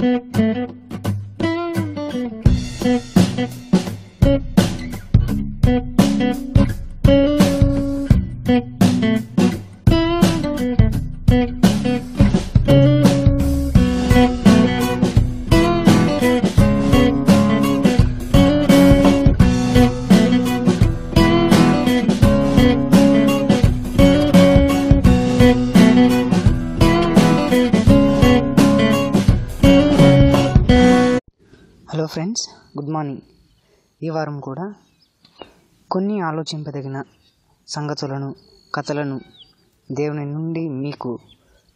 Hello friends, good morning. ఈ వారం కూడా కొన్ని ఆలోచింపదగిన సంగతులను, కథలను దేవుని నుండి మీకు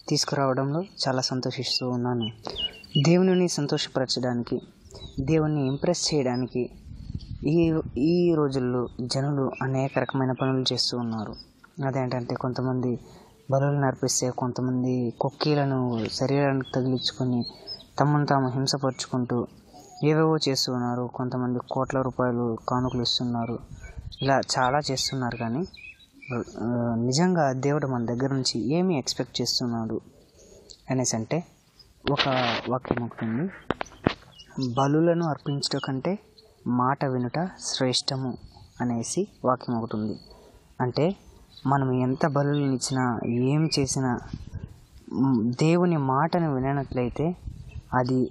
తీసుకురావడంలో చాలా సంతోషిస్తూ ఉన్నాను. దేవునిని సంతోషపరచడానికి, దేవుని ఇంప్రెస్ చేయడానికి ఈ రోజుల్లో జనులు అనేక రకమైన పనులు చేస్తూ ఉన్నారు. అదేంటంటే, కొంతమంది బలులను అర్పిస్తే, కొంతమంది కొక్కీలను శరీరానికి తగిలించుకొని తమను తాము హింసపరుచుకుంటూ ఏవేవో చేస్తూ ఉన్నారు. కొంతమంది కోట్ల రూపాయలు కానుకలు ఇస్తున్నారు. ఇలా చాలా చేస్తున్నారు. కానీ నిజంగా దేవుడు మన దగ్గర నుంచి ఏమి ఎక్స్పెక్ట్ చేస్తున్నాడు అనేసి అంటే, ఒక వాక్యం ఉంటుంది, బలులను అర్పించడం కంటే మాట వినుట శ్రేష్టము అనేసి వాక్యం ఒకటి ఉంది. అంటే మనం ఎంత బలులను ఇచ్చినా, ఏం చేసినా దేవుని మాటను వినట్లయితే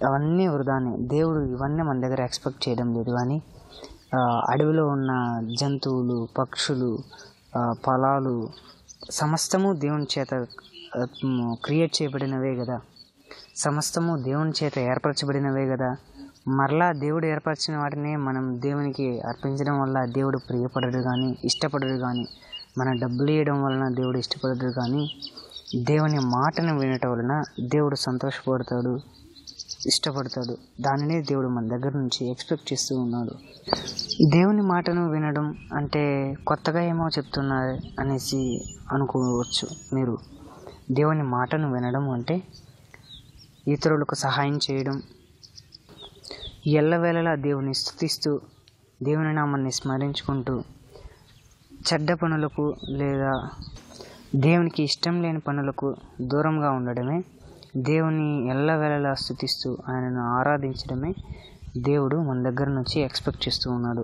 అవన్నీ వృధానే. దేవుడు ఇవన్నీ మన దగ్గర ఎక్స్పెక్ట్ చేయడం లేదు. కానీ అడవిలో ఉన్న జంతువులు, పక్షులు, ఫలాలు సమస్తము దేవుని చేత క్రియేట్ చేయబడినవే కదా, సమస్తము దేవుని చేత ఏర్పరచబడినవే కదా. మరలా దేవుడు ఏర్పరిచిన వాటిని మనం దేవునికి అర్పించడం వల్ల దేవుడు ప్రియపడడు కానీ, ఇష్టపడడు కానీ, మన డబ్బులు ఇవ్వడం వలన దేవుడు ఇష్టపడడు. కానీ దేవుని మాటను వినటం వలన దేవుడు సంతోషపడతాడు, ఇష్టపడతాడు. దానినే దేవుడు మన దగ్గర నుంచి ఎక్స్పెక్ట్ చేస్తూ ఉన్నాడు. దేవుని మాటను వినడం అంటే కొత్తగా ఏమో చెప్తున్నారు అనేసి అనుకోవచ్చు మీరు. దేవుని మాటను వినడం అంటే ఇతరులకు సహాయం చేయడం, ఎల్లవేళలా దేవుని స్తుతిస్తూ, దేవుని నామాన్ని స్మరించుకుంటూ, చెడ్డ పనులకు లేదా దేవునికి ఇష్టం లేని పనులకు దూరంగా ఉండడమే, దేవుని ఎల్లవేళలా స్తుతిస్తూ ఆయనను ఆరాధించడమే దేవుడు మన దగ్గర నుంచి ఎక్స్పెక్ట్ చేస్తూ ఉన్నాడు.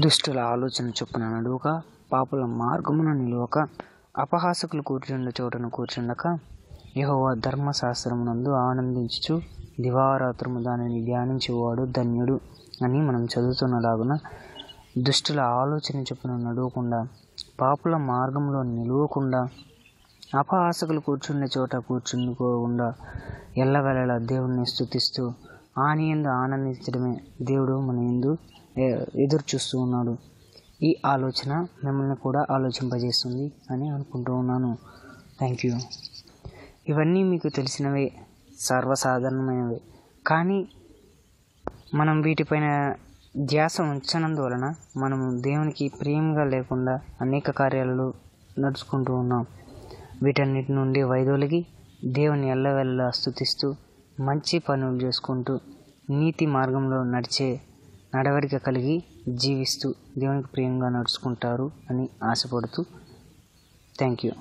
దుష్టుల ఆలోచన చొప్పున నడువక, పాపుల మార్గమున నిలువక, అపహాసకులు కూర్చుండ చోటను కూర్చుండక, యెహోవా ధర్మశాస్త్రమునందు ఆనందించుచు దివారాత్రము దానిని ధ్యానించేవాడు ధన్యుడు అని మనం చదువుతున్నలాగున, దుష్టుల ఆలోచన చొప్పున నడవకుండా, పాపుల మార్గంలో నిలువకుండా, అపహాసకులు కూర్చుండే చోట కూర్చుండుకోకుండా ఎల్లవేళలా దేవుణ్ణి స్తుతిస్తూ ఆయన యందు ఆనందించడమే దేవుడు మన యందు ఎదురు చూస్తూ ఉన్నాడు. ఈ ఆలోచన మిమ్మల్ని కూడా ఆలోచింపజేస్తుంది అని అనుకుంటూ ఉన్నాను. Thank you. ఇవన్నీ మీకు తెలిసినవే, సర్వసాధారణమైనవే. కానీ మనం వీటిపైన ధ్యాస ఉంచనందువలన మనం దేవునికి ప్రియంగా లేకుండా అనేక కార్యాలలో నడుచుకుంటూ ఉన్నాం. వీటన్నిటి నుండి వైదొలిగి దేవుని ఎల్లవేళలా స్తుతిస్తూ, మంచి పనులు చేసుకుంటూ, నీతి మార్గంలో నడవడిక కలిగి జీవిస్తూ దేవునికి ప్రియంగా నడుచుకుంటారు అని ఆశపడుతూ, థ్యాంక్ యూ.